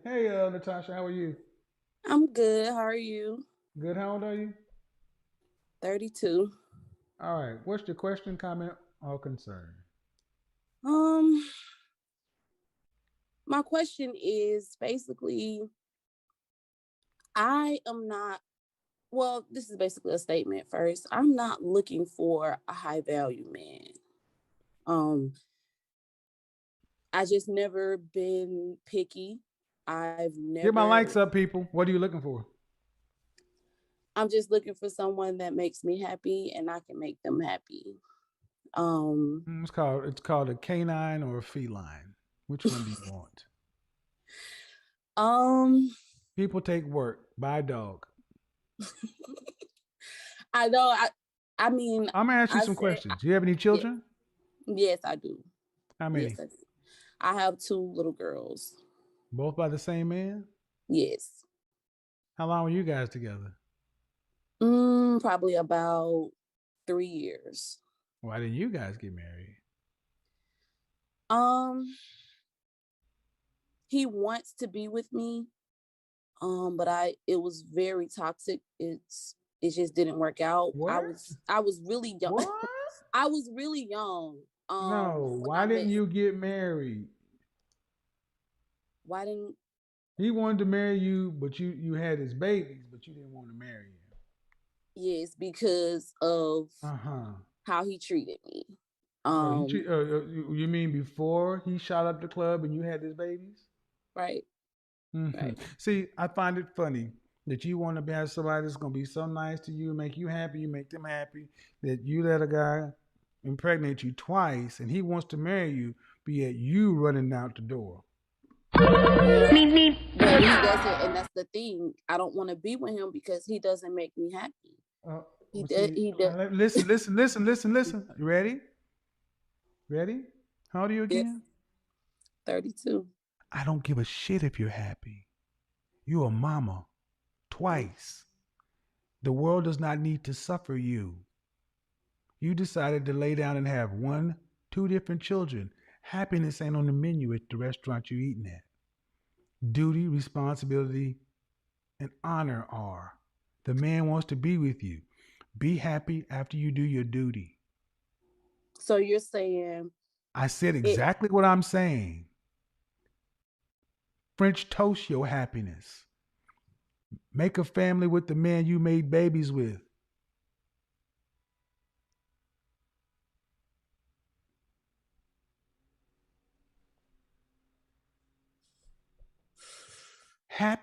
Hey, Natasha, how are you? I'm good. How are you? Good. How old are you? 32. All right. What's your question, comment, or concern? Um, my question is basically I am not well, this is basically a statement first. I'm not looking for a high value man. Um, I just never been picky. I've Get my likes never up, people. What are you looking for? I'm just looking for someone that makes me happy and I can make them happy. Um It's called a canine or a feline. Which one do you want? um People take work. Buy a dog. I know I mean I'm gonna ask you I some said questions. Do you have any yes, children? yes I do. How Yes, many? I do. I have two little girls. Both by the same man? Yes. How long were you guys together? Probably about 3 years. Why didn't you guys get married? Um, he wants to be with me. But it was very toxic. It just didn't work out. I What? was I was really young. What? I was really young. No. When I Why met didn't him. you get married? Why didn't He wanted to marry you, but you had his babies, but you didn't want to marry him. yes, because of Uh huh. how he treated me. Oh, Um, you mean before he shot up the club and you had his babies? right, right. See, I find it funny that you want to have somebody that's going to be so nice to you, make you happy, you make them happy, that you let a guy impregnate you twice and he wants to marry you, but yet you running out the door. Yeah, but he doesn't, and that's the thing. I don't want to be with him because he doesn't make me happy. He Well, does. see, He does. listen, listen, listen, listen, listen. You ready? Ready? How old are you Yes, again? 32. I don't give a shit if you're happy. You a mama twice. The world does not need to suffer you. You decided to lay down and have one, two different children. Happiness ain't on the menu at the restaurant you eating at. Duty, responsibility, and honor are. The man wants to be with you. Be happy after you do your duty. So you're saying I said it? exactly what I'm saying. French toast your happiness. Make a family with the man you made babies with.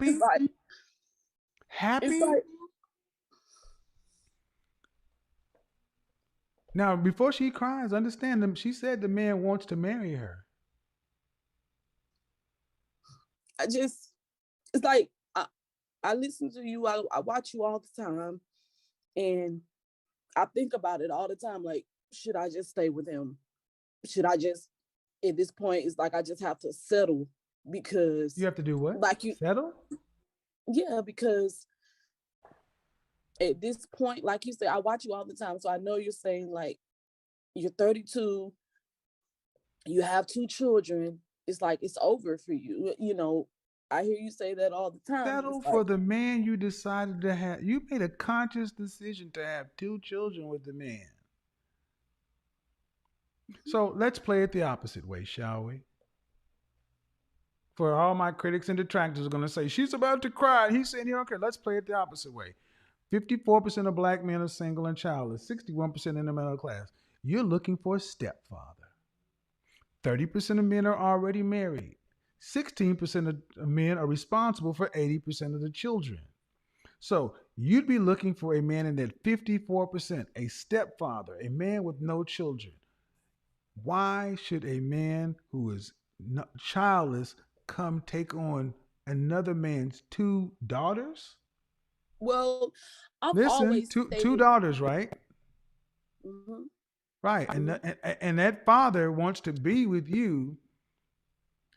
It's Happy? like it's Happy? like Now, before she cries, understand them. She said the man wants to marry her. I just it's like I listen to you. I watch you all the time, and I think about it all the time. Like, should I just stay with him? Should I just at this point? It's like I just have to settle You because, have to do what? like you, Settle? yeah, because at this point, like you said, I watch you all the time, so I know you're saying like you're 32, you have two children. It's like it's over for you. You know, I hear you say that all the time. It's Settle for like the man you decided to have. You made a conscious decision to have two children with the man. So let's play it the opposite way, shall we? For all my critics and detractors are going to say, she's about to cry. He's saying he don't care. Let's play it the opposite way. 54% of black men are single and childless, 61% in the middle class. You're looking for a stepfather. 30% of men are already married. 16% of men are responsible for 80% of the children. So you'd be looking for a man in that 54%, a stepfather, a man with no children. Why should a man who is childless come take on another man's two daughters? well, I've Listen, always two stated. daughters, right? Mhm, Right, I know. and that father wants to be with you.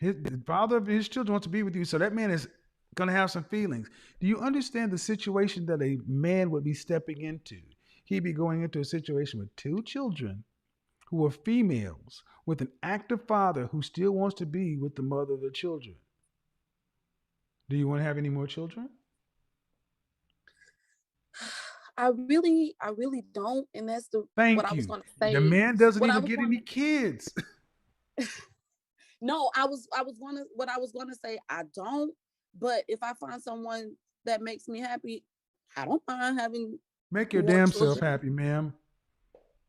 The father of his children wants to be with you, so that man is going to have some feelings. Do you understand the situation that a man would be stepping into? He'd be going into a situation with two children who are females, with an active father who still wants to be with the mother of the children. Do you want to have any more children? I really don't, and that's the what Thank I was you. gonna The say. man doesn't What I even was get gonna any kids. No, I was gonna what I was gonna say. I don't, but if I find someone that makes me happy, I don't mind having Make your more damn self children. happy, ma'am.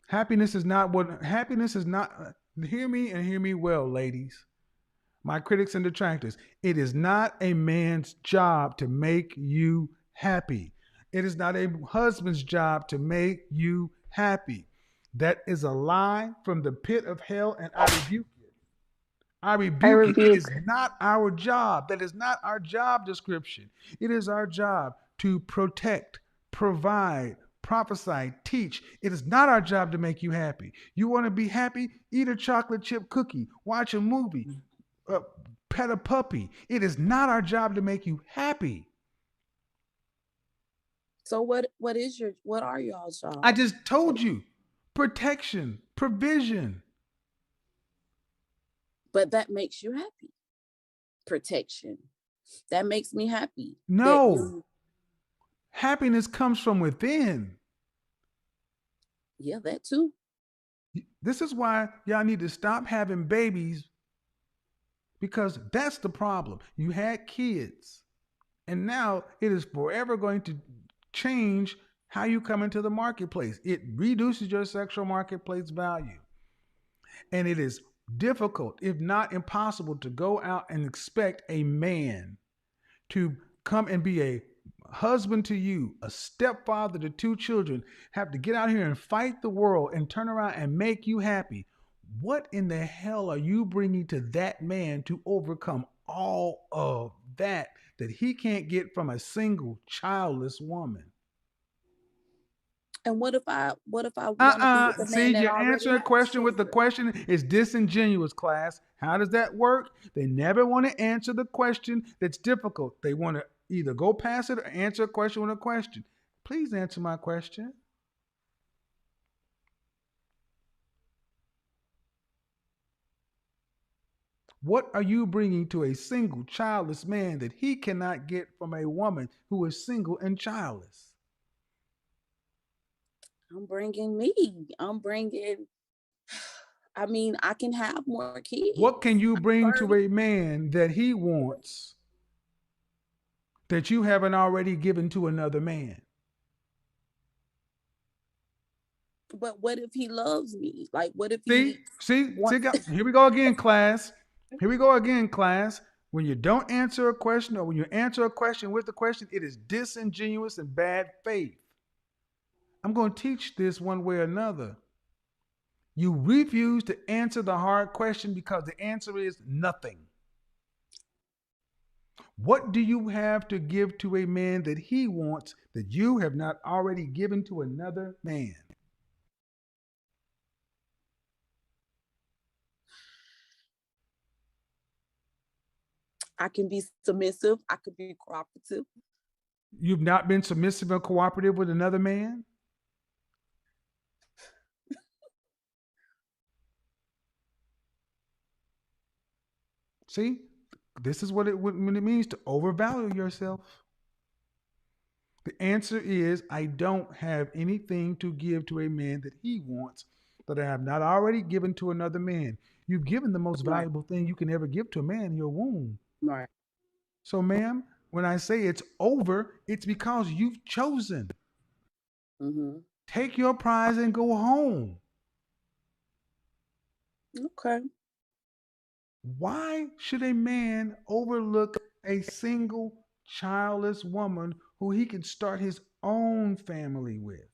Happiness is not. Hear me and hear me well, ladies. My critics and detractors. It is not a man's job to make you happy. It is not a husband's job to make you happy. That is a lie from the pit of hell, and I rebuke it. I I rebuke it. It is rebuke. not our job. That is not our job description. It is our job to protect, provide, prophesy, teach. It is not our job to make you happy. You want to be happy? Eat a chocolate chip cookie, watch a movie, uh, pet a puppy. It is not our job to make you happy. So what are y'all's I jobs? just told you protection, provision. But that makes you happy. Protection. That makes me happy. That No, you happiness comes from within. Yeah, that too. This is why y'all need to stop having babies because that's the problem. You had kids, and now it is forever going to change how you come into the marketplace. It reduces your sexual marketplace value. And it is difficult, if not impossible, to go out and expect a man to come and be a husband to you, a stepfather to two children, have to get out here and fight the world and turn around and make you happy. What in the hell are you bringing to that man to overcome all of that he can't get from a single childless woman? And what if I want to be with a See, man that you're already answering a has question with the children? question is disingenuous, class. How does that work? They never want to answer the question that's difficult. They want to either go past it or answer a question with a question. Please answer my question. What are you bringing to a single childless man that he cannot get from a woman who is single and childless? I'm bringing me. I'm bringing I mean, I can have more What can kids. you I'm bring to 30. a man that he wants that you haven't already given to another man? But what if he loves me? Like what if See, he see, see, wants here we go again, class. Here we go again, class. When you don't answer a question or when you answer a question with a question, it is disingenuous and bad faith. I'm going to teach this one way or another. You refuse to answer the hard question because the answer is nothing. What do you have to give to a man that he wants that you have not already given to another man? I can be submissive, I could be cooperative. You've not been submissive and cooperative with another man? See, this is what it means to overvalue yourself. The answer is I don't have anything to give to a man that he wants that I have not already given to another man. You've given the most Right. valuable thing you can ever give to a man, your womb. Right. So, ma'am, when I say it's over, it's because you've chosen. Mhm. Take your prize and go home. Okay. Why should a man overlook a single childless woman who he can start his own family with?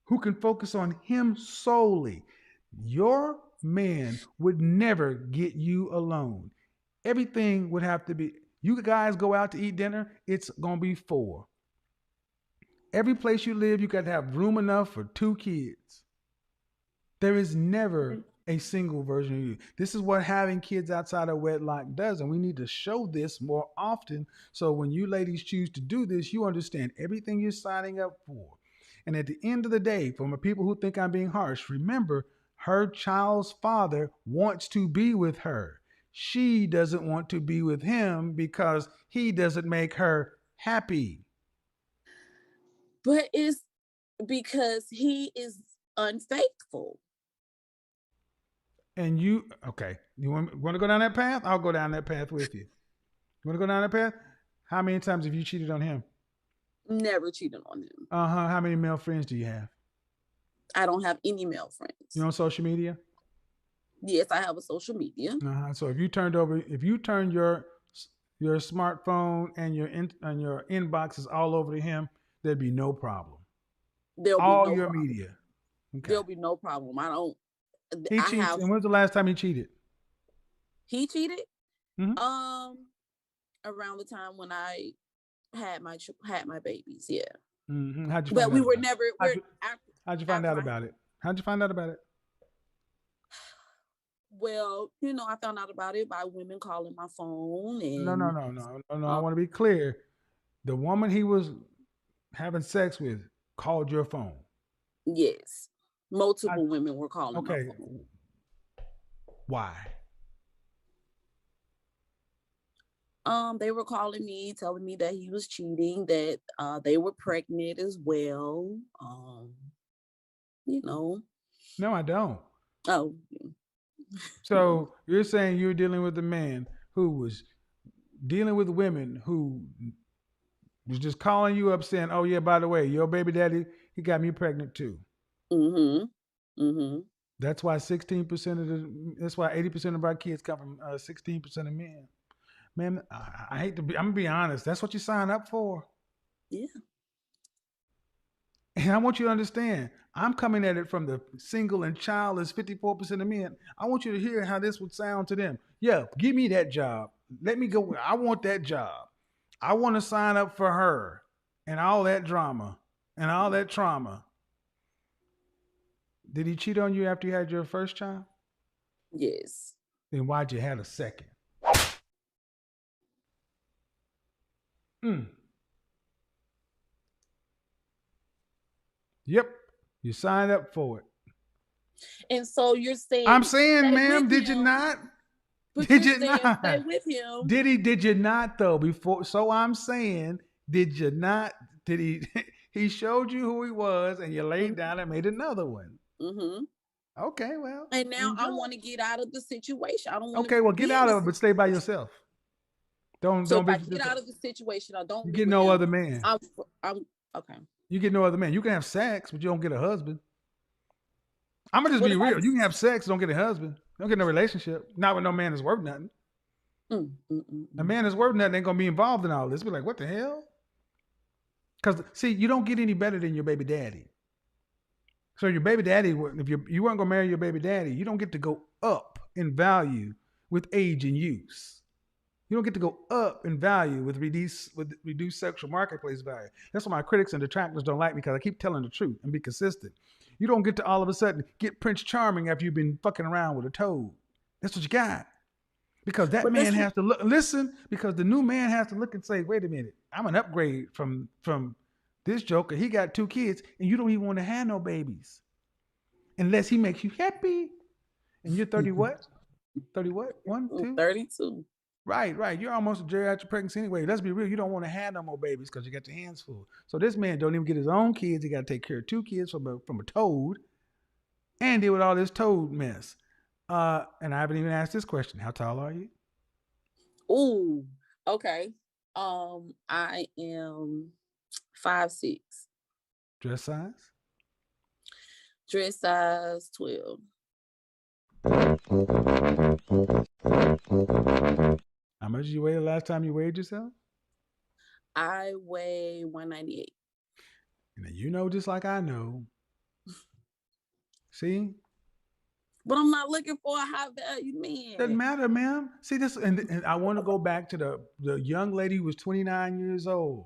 Who can focus on him solely? Your man would never get you alone. Everything would have to be, you guys go out to eat dinner, it's going to be four. Every place you live, you got to have room enough for two kids. There is never a single version of you. This is what having kids outside of wedlock does. And we need to show this more often. So when you ladies choose to do this, you understand everything you're signing up for. And at the end of the day, from the people who think I'm being harsh, remember her child's father wants to be with her. she doesn't want to be with him because he doesn't make her happy. But it's because he is unfaithful. And you, okay, you want to go down that path? I'll go down that path with you. You want to go down that path? How many times have you cheated on him? Never cheated on him. Uh huh. How many male friends do you have? I don't have any male You friends. on social media? Yes, I have a social media. Uh huh. So if you turned your smartphone and and your inboxes all over to him, there'd be no problem. There'll be All no your problem. media. Okay. There'll be no problem. I don't. He I cheats. have. And when's the last time he cheated? He cheated. Mm-hmm. Um, around the time when I had my babies. Yeah, Mm-hmm. How'd you but find we out were about it? never. How'd We're you, after how'd you find after out I. about it? How'd you find out about it? Well, I found out about it by women calling my phone No, no, and no, no, no, no. I um, want to be clear. The woman he was having sex with called your phone. yes, I, multiple women were calling my okay. phone. Why? They were calling me, telling me that he was cheating, that they were pregnant as well. You know, No, I don't. oh, So you're saying you're dealing with a man who was dealing with women who was just calling you up saying, "Oh yeah, by the way, your baby daddy, he got me pregnant too." mm-hmm, mm-hmm. That's why 16% of the. That's why 80% of our kids come from 16% of men. Man, I hate to be. I'm gonna be honest. That's what you sign up for. Yeah, And I want you to understand. I'm coming at it from the single and childless 54% of men. I want you to hear how this would sound to them. Yeah, give me that job. Let me go. I want that job. I want to sign up for her and all that drama and all that trauma. Did he cheat on you after you had your first child? yes. Then why'd you have a second? Mm. Yep, you signed up for it. And so you're I'm saying saying, stay with ma'am, did you him, not? but Did you're you saying stay not? with him. Did he? Did you not though? Before, so I'm saying, did you not? Did he? He showed you who he was, and you laid down and made another one. Mm-hmm. Okay, well, And now I enjoy. want to get out of the situation. I don't want to Okay, well, get be in out this of it, but stay by situation. yourself. So Don't if I visit get yourself. out of the situation, I don't You be get with no him. other man. I'm okay. You get no other man. You can have sex, but you don't get a husband. I'm gonna just What be if I? real. You can have sex, don't get a husband. Don't get no relationship. Not with no man that's worth nothing. A Mm. man that's worth nothing ain't gonna be involved in all this. Be like, what the hell? Because see, you don't get any better than your baby daddy. So your baby daddy, if you weren't gonna marry your baby daddy, you don't get to go up in value with age and use. You don't get to go up in value with reduced sexual marketplace value. That's why my critics and detractors don't like me because I keep telling the truth and be consistent. You don't get to all of a sudden get Prince Charming after you've been fucking around with a toad. That's what you got. Because that But man that's has to look listen, because the new man has to look and say, wait a minute, I'm an upgrade from this joker. He got 2 kids and you don't even want to have no babies. Unless he makes you happy. And you're 30 what? 30 what? One, two? 32. Right, right. You're almost a geriatric pregnancy anyway. Let's be real. You don't want to have no more babies because you got your hands full. So this man don't even get his own kids. He got to take care of 2 kids from a toad and deal with all this toad mess. And I haven't even asked this question. How tall are you? Ooh, okay. I am 5'6", Dress size? dress size 12. How much did you weigh the last time you weighed yourself? I weigh 198. And you know, just like I know. See, But I'm not looking for a high value doesn't man. matter, ma'am. See this, and I want to go back to the young lady who was 29 years old.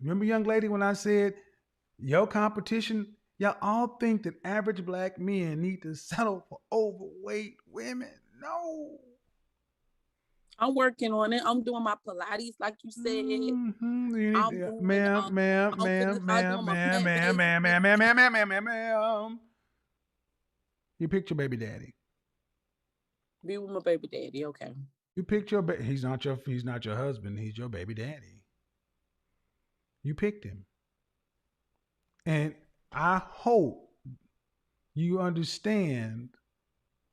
Remember, young lady, when I said your competition, y'all all think that average black men need to settle for overweight women. No. I'm working on it. I'm doing my Pilates, like you said. Mm-hmm. You need I'm to, doing ma'am, ma'am, I'm finna ma'am, start doing ma'am, my ma'am, plant ma'am, based ma'am, ma'am, ma'am, fitness. ma'am, ma'am, ma'am, ma'am. You picked your baby daddy. Be with my baby daddy. Okay. You picked he's not your husband, he's your baby daddy. You picked him. And I hope you understand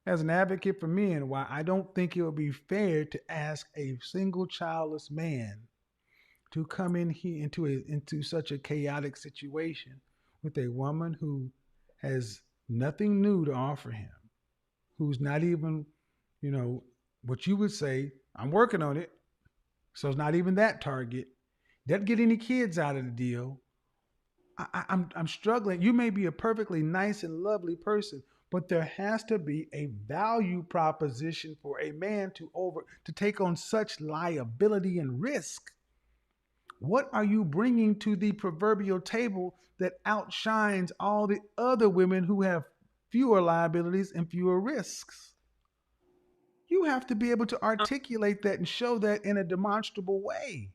as an advocate for men why I don't think it would be fair to ask a single childless man to come in here into such a chaotic situation with a woman who has nothing new to offer him, who's not even, you know, what you would say, I'm working on it. So it's not even that target. Doesn't get any kids out of the deal. I'm struggling. You may be a perfectly nice and lovely person, but there has to be a value proposition for a man to take on such liability and risk. What are you bringing to the proverbial table that outshines all the other women who have fewer liabilities and fewer risks? You have to be able to articulate that and show that in a demonstrable way.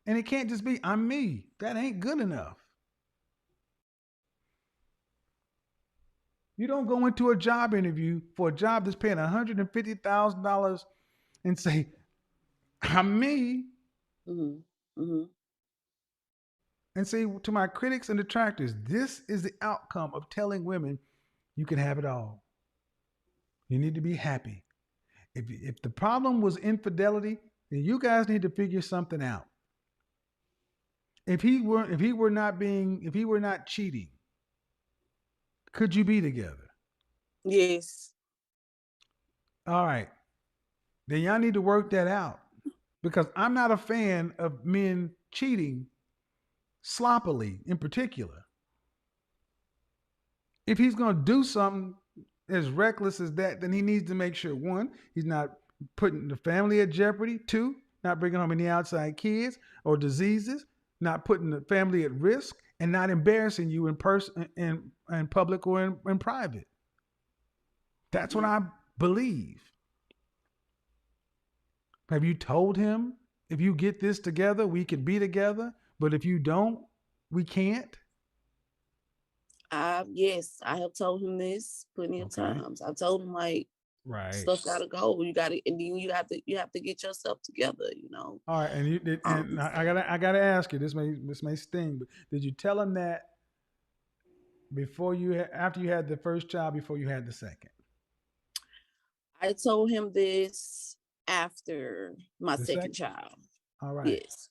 And it can't just be, I'm me. That ain't good enough. You don't go into a job interview for a job that's paying $150,000 and say, I'm me. Mhm. Mhm. And say to my critics and detractors, this is the outcome of telling women you can have it all. You need to be happy. If the problem was infidelity, then you guys need to figure something out. If he were not cheating, could you be together? Yes. All right. Then y'all need to work that out. Because I'm not a fan of men cheating sloppily in particular. If he's going to do something as reckless as that, then he needs to make sure one, he's not putting the family at jeopardy, two, not bringing home any outside kids or diseases, not putting the family at risk, and not embarrassing you in person, in public or in private. That's what Mhm. I believe. Have you told him if you get this together, we can be together, but if you don't, we can't? Yes, I have told him this plenty of Okay. times. I told him like Right. stuff gotta go. You gotta, and then you have to get yourself together. All right, and you did, Um, and I gotta ask you. This may sting, but did you tell him that after you had the first child, before you had the second? I told him this after my The second second. child. All right. Yes,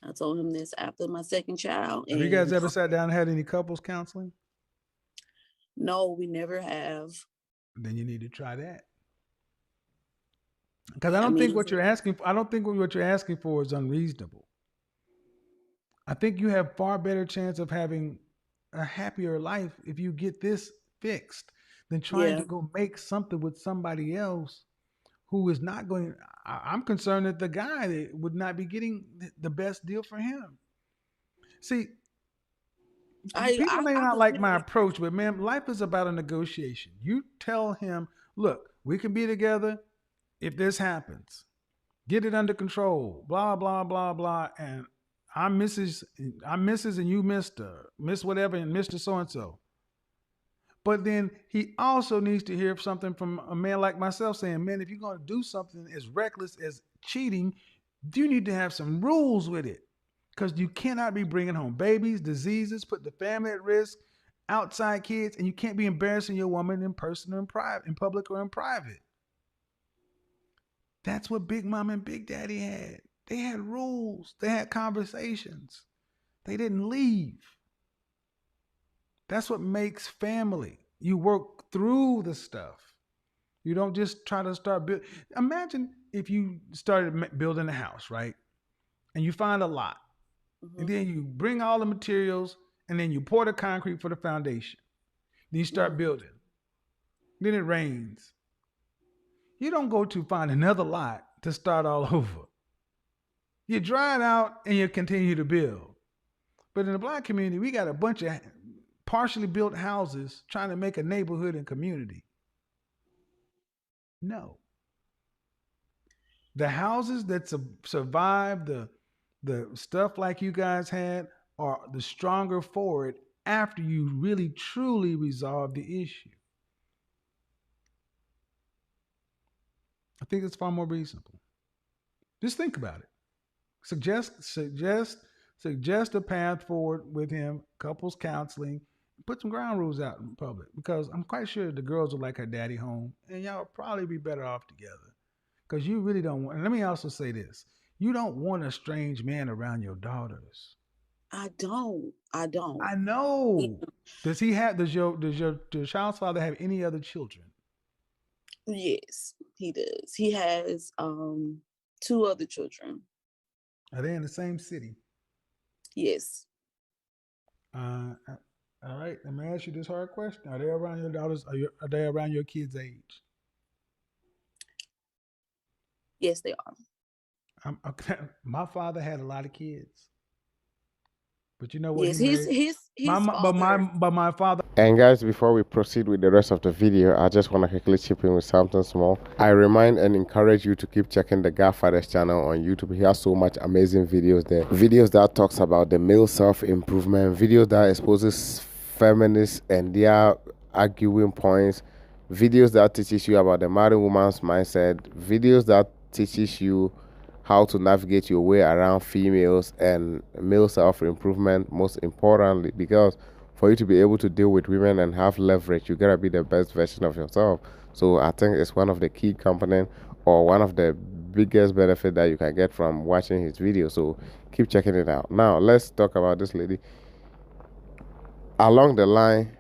I told him this after my second child, Have you guys and ever sat down and had any couples counseling? no, we never have. Then you need to try that. Because I I don't think mean, what you're asking for. I don't think what you're asking for is unreasonable. I think you have far better chance of having a happier life if you get this fixed than trying yeah, to go make something with somebody else who is not going. I'm concerned that the guy would not be getting the best deal for him. See, I people I, may I not like my completely. approach, but man, life is about a negotiation. You tell him, look, we can be together if this happens. Get it under control. Blah blah blah blah. And I'm Mrs. and you Mister, Miss whatever, and Mister So and So. But then he also needs to hear something from a man like myself saying, man, if you're going to do something as reckless as cheating, you need to have some rules with it. Because you cannot be bringing home babies, diseases, put the family at risk, outside kids, and you can't be embarrassing your woman in person or in private, in public or in private. That's what Big Mom and Big Daddy had. They had rules, they had conversations, they didn't leave. That's what makes family. You work through the stuff. You don't just try to start build. Imagine if you started building a house, right? And you find a lot, and Hmm. then you bring all the materials, and then you pour the concrete for the foundation. Then you start Hmm. building. Then it rains. You don't go to find another lot to start all over. You dry it out and you continue to build. But in the black community, we got a bunch of partially built houses trying to make a neighborhood and community. No, the houses that survive the stuff like you guys had are the stronger for it after you really truly resolve the issue. I think it's far more reasonable. Just think about it. Suggest a path forward with him, couples counseling, put some ground rules out in public because I'm quite sure the girls will like her daddy home and y'all will probably be better off together. Because you really don't want, and let me also say this, you don't want a strange man around your daughters. I don't. I don't. I know. Does your child's father have any other children? Yes, he does. He has two other children. Are they in the same city? Yes. Uh, all right. Let me ask you this hard question: Are they around your daughters? Are they around your kids' age? Yes, they are. Okay. My father had a lot of kids, but you know what? He Yes, his married his my his mo- father. but my father. And guys, before we proceed with the rest of the video, I just want to quickly chip in with something small. I remind and encourage you to keep checking the Godfather's channel on YouTube. He has so much amazing videos there. Videos that talks about the male self-improvement, videos that exposes feminists and their arguing points, videos that teaches you about the modern woman's mindset, videos that teaches you how to navigate your way around females and male self-improvement, most importantly, because for you to be able to deal with women and have leverage, you gotta be the best version of yourself. So I think it's one of the key components or one of the biggest benefit that you can get from watching his video. So keep checking it out. Now let's talk about this lady. Along the line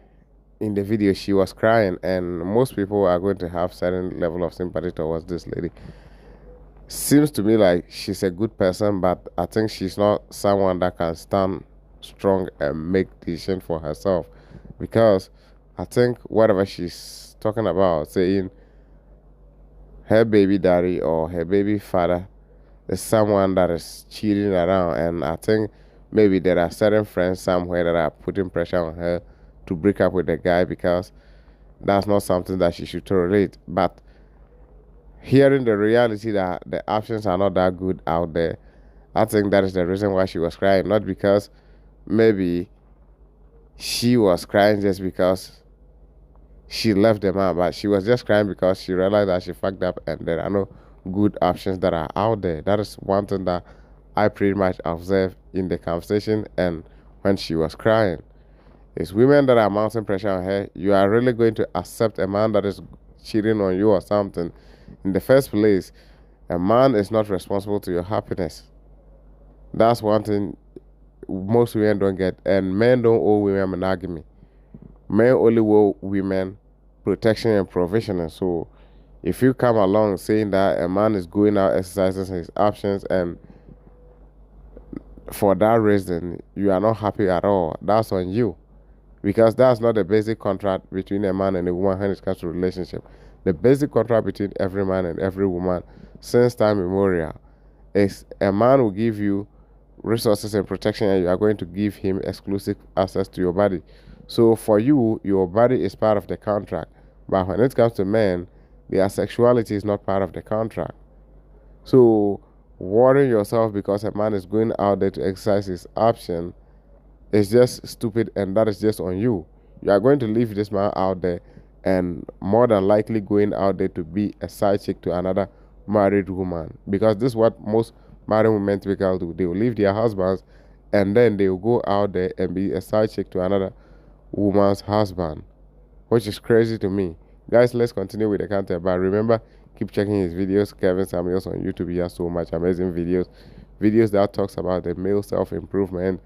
in the video, she was crying, and most people are going to have certain level of sympathy towards this lady. Seems to me like she's a good person, but I think she's not someone that can stand strong and make decisions for herself, because I think whatever she's talking about, saying her baby daddy or her baby father is someone that is cheating around, and I think maybe there are certain friends somewhere that are putting pressure on her to break up with the guy, because that's not something that she should tolerate. But hearing the reality that the options are not that good out there, I think that is the reason why she was crying. Not because maybe she was crying just because she left the man, but she was just crying because she realized that she fucked up and there are no good options that are out there. That is one thing that I pretty much observed in the conversation and when she was crying. It's women that are mounting pressure on her. You are really going to accept a man that is cheating on you or something? In the first place, a man is not responsible to your happiness. That's one thing most women don't get. And men don't owe women monogamy. Men only owe women protection and provision. And so if you come along saying that a man is going out exercising his options and for that reason you are not happy at all, that's on you. Because that's not the basic contract between a man and a woman when it comes to relationship. The basic contract between every man and every woman since time immemorial is a man will give you resources and protection, and you are going to give him exclusive access to your body. So for you, your body is part of the contract. But when it comes to men, their sexuality is not part of the contract. So worrying yourself because a man is going out there to exercise his option is just stupid, and that is just on you. You are going to leave this man out there and more than likely going out there to be a side chick to another married woman, because this is what most married women typically do. They will leave their husbands and then they will go out there and be a side chick to another woman's husband, which is crazy to me. Guys, let's continue with the content, but remember, keep checking his videos. Kevin Samuels on YouTube, he has so much amazing videos that talks about the male self-improvement,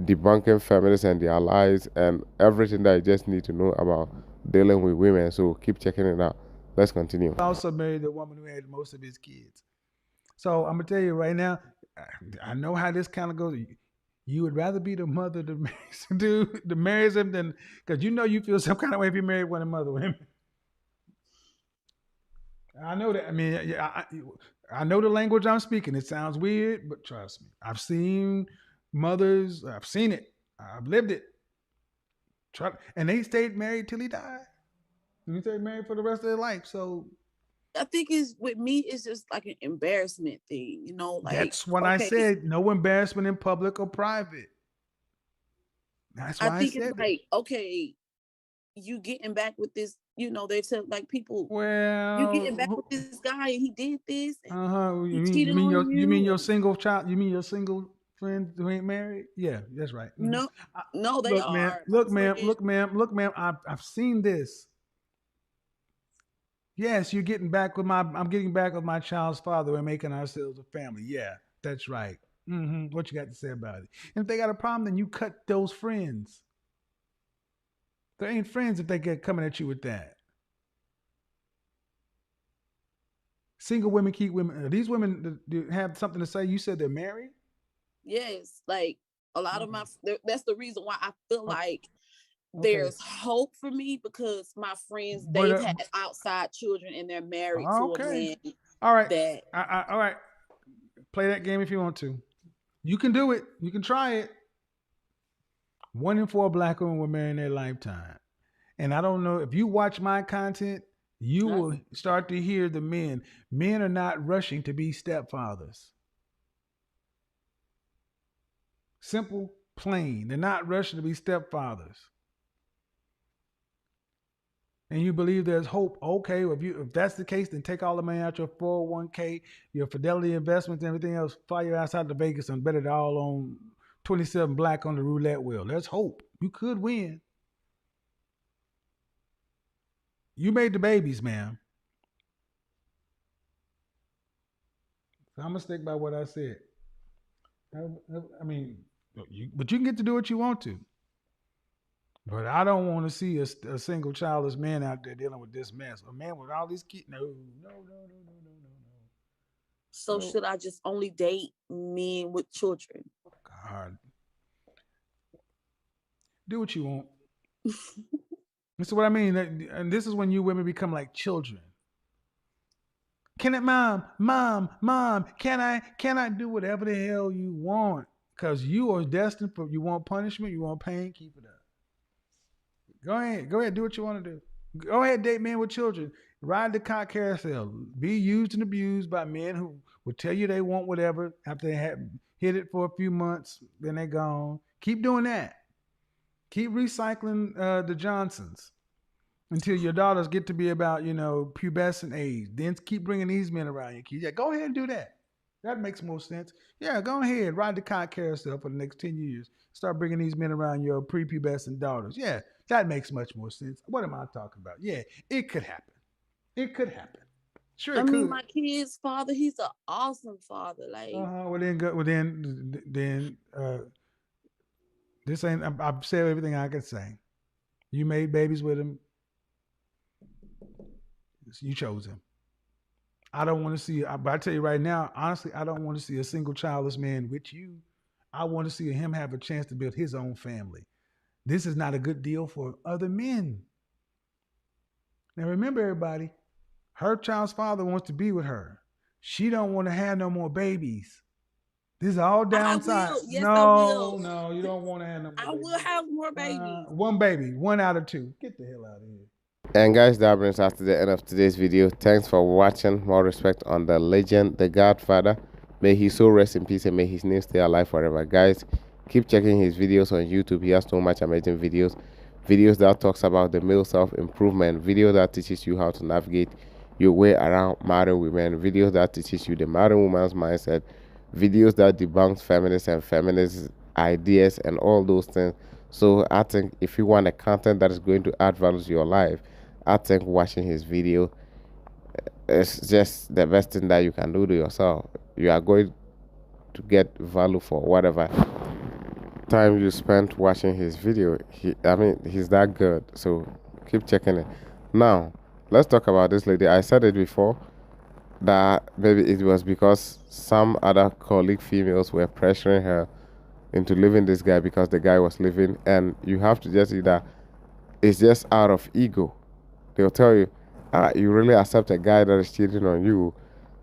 debunking feminists and their lies, and everything that you just need to know about dealing with women. So keep checking it out. Let's continue. Also married the woman who had most of his kids. So I'm gonna tell you right now, I know how this kind of goes. You would rather be the mother to marries him than because you know you feel some kind of way if you married one of the mother women. I know that. I mean, yeah, I know the language I'm speaking. It sounds weird, but trust me, I've seen mothers. I've seen it. I've lived it. And they stayed married till he died. He stayed married for the rest of their life. So I think it's with me. It's just like an embarrassment thing, you know. Like, That's what I okay, said. No embarrassment in public or private. That's I why I think it's said it. like, okay, you getting back with this, you know. They tell like people, you getting back Well, with this guy, and he did this, and you he mean cheated on your you, and single child? You mean your single friend who ain't married? Yeah, that's right. no, I, no, they look, man. are my Look, ma'am. friend. Look, ma'am. Look, ma'am. I've seen this. Yes, you're getting back with my. I'm getting back with my child's father. We're making ourselves a family. Yeah, that's right. What you got to say about it? And if they got a problem, then you cut those friends. They ain't friends if they get coming at you with that. Single women keep women. These women do have something to say. You said they're married. Yes, like a lot of Okay. that's the reason why I feel Oh, like okay. there's hope for me, because my friends, But they've had outside children and they're married to a okay. man All right. that All right. Play that game if you want to. You can do it. You can try it. 1 in 4 black women will marry in their lifetime. And I don't know if you watch my content, you I, will start to hear the men. Men are not rushing to be stepfathers. Simple, plain. They're not rushing to be stepfathers. And you believe there's hope. Okay, if that's the case, then take all the money out your 401k, your Fidelity investments, and everything else. Fly your ass out to Vegas and bet it all on 27 black on the roulette wheel. There's hope. You could win. You made the babies, man. So I'm gonna stick by what I said. I mean, but you can get to do what you want to. But I don't want to see a single childless man out there dealing with this mess. A man with all these kids. No, no, no, no, no, no, so no, no. should I just only date men with children? God, do what you want. This is what I mean. And this is when you women become like children. Can it, mom? Can I do whatever the hell you want? Because you are destined for. You want punishment. You want pain. Keep it up. Go ahead. Do what you want to do. Go ahead, date men with children. Ride the cock carousel. Be used and abused by men who will tell you they want whatever after they have hit it for a few months, then they gone. Keep doing that. Keep recycling the Johnsons until your daughters get to be about, pubescent age. Then keep bringing these men around your kids. Yeah, go ahead and do that. That makes more sense. Yeah, go ahead. Ride the cock carousel for the next 10 years. Start bringing these men around your prepubescent daughters. Yeah, that makes much more sense. What am I talking about? Yeah, it could happen. It could happen. Sure, I it mean, could. my kid's father, he's an awesome father. Like, Well, then, go, well, then, this ain't. I've said everything I can say. You made babies with him. You chose him. I don't want to see. But I tell you right now, honestly, I don't want to see a single childless man with you. I want to see him have a chance to build his own family. This is not a good deal for other men. Now remember, everybody, her child's father wants to be with her. She don't want to have no more babies. This is all I downside. will. Yes, I No, will. no, you don't want to have no more I babies. will have more babies. One baby, 1 out of 2. Get the hell out of here. And guys, that brings us to the end of today's video. Thanks for watching. More respect on the legend, the Godfather. May his soul rest in peace and may his name stay alive forever. Guys, keep checking his videos on YouTube. He has so much amazing videos. Videos that talks about the male self-improvement. Video that teaches you how to navigate your way around modern women. Videos that teaches you the modern woman's mindset. Videos that debunks feminists and feminist ideas and all those things. So I think if you want a content that is going to add value to your life, I think watching his video is just the best thing that you can do to yourself. You are going to get value for whatever time you spent watching his video. He's that good. So keep checking it. Now, let's talk about this lady. I said it before that maybe it was because some other colleague females were pressuring her into leaving this guy because the guy was leaving, and you have to just see that it's just out of ego. They'll tell you, you really accept a guy that is cheating on you.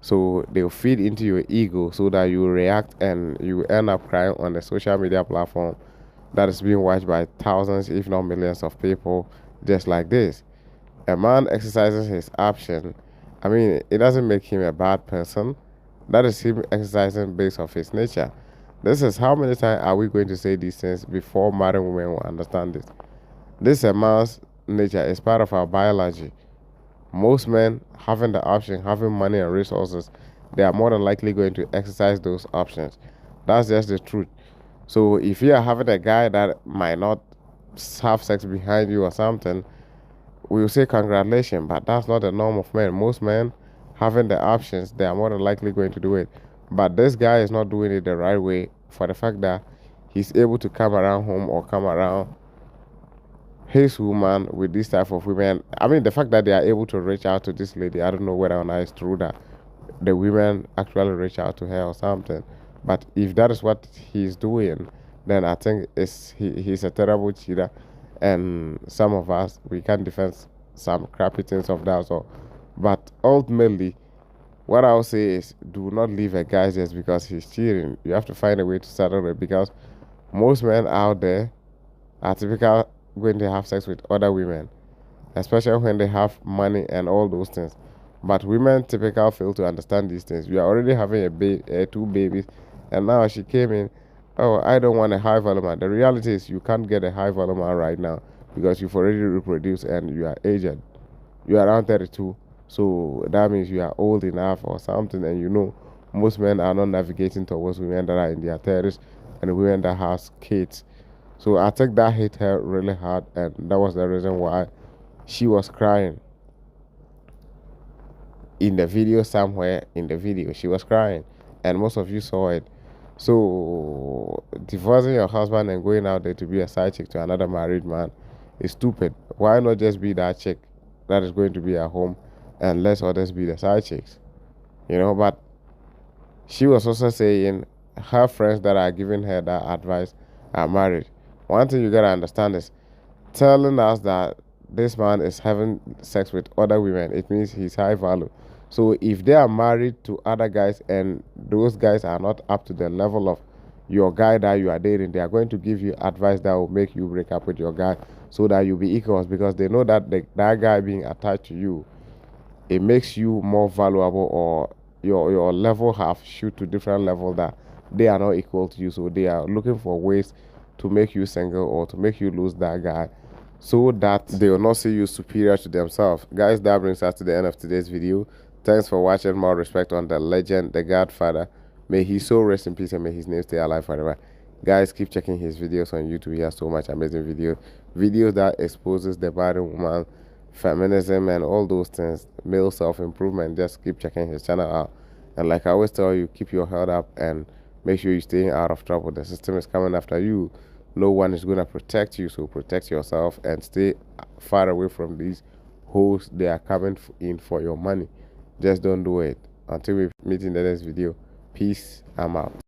So they'll feed into your ego so that you react and you end up crying on a social media platform that is being watched by thousands, if not millions of people, just like this. A man exercises his option I mean, it doesn't make him a bad person. That is him exercising based off his nature. This is how many times are we going to say these things before married women will understand this? This is a man's nature. It's part of our biology. Most men having the option, having money and resources, they are more than likely going to exercise those options. That's just the truth. So if you are having a guy that might not have sex behind you or something, we will say congratulations, but that's not the norm of men. Most men having the options, they are more than likely going to do it. But this guy is not doing it the right way for the fact that he's able to come around home or come around his woman with this type of women. I mean, the fact that they are able to reach out to this lady, I don't know whether or not it's true that the women actually reach out to her or something. But if that is what he's doing, then I think he's a terrible cheater. And some of us, we can defend some crappy things of that. So, but ultimately, what I'll say is do not leave a guy just because he's cheating. You have to find a way to settle it, because most men out there are typical going to have sex with other women, especially when they have money and all those things. But women typically fail to understand these things. We are already having two babies, and now she came in, oh, I don't want a high volume man. The reality is you can't get a high volume man right now because you've already reproduced and you are aged. You are around 32, so that means you are old enough or something, and you know most men are not navigating towards women that are in their 30s and women that has kids. So I think that hit her really hard, and that was the reason why she was crying. In the video, somewhere in the video, she was crying, and most of you saw it. So divorcing your husband and going out there to be a side chick to another married man is stupid. Why not just be that chick that is going to be at home and let others be the side chicks? But she was also saying her friends that are giving her that advice are married. One thing you gotta understand is telling us that this man is having sex with other women, it means he's high value. So if they are married to other guys and those guys are not up to the level of your guy that you are dating, they are going to give you advice that will make you break up with your guy so that you'll be equals, because they know that that guy being attached to you, it makes you more valuable, or your level have shoot to different level that they are not equal to you. So they are looking for ways to make you single or to make you lose that guy, so that they will not see you superior to themselves. Guys, that brings us to the end of today's video. Thanks for watching. More respect on the legend, the Godfather. May he so rest in peace and may his name stay alive forever. Guys, keep checking his videos on YouTube. He has so much amazing videos that exposes the body woman, feminism, and all those things, male self-improvement. Just keep checking his channel out. And like I always tell you, keep your head up and make sure you're staying out of trouble. The system is coming after you. No one is going to protect you, so protect yourself and stay far away from these hoes. They are coming in for your money. Just don't do it. Until we meet in the next video, peace. I'm out.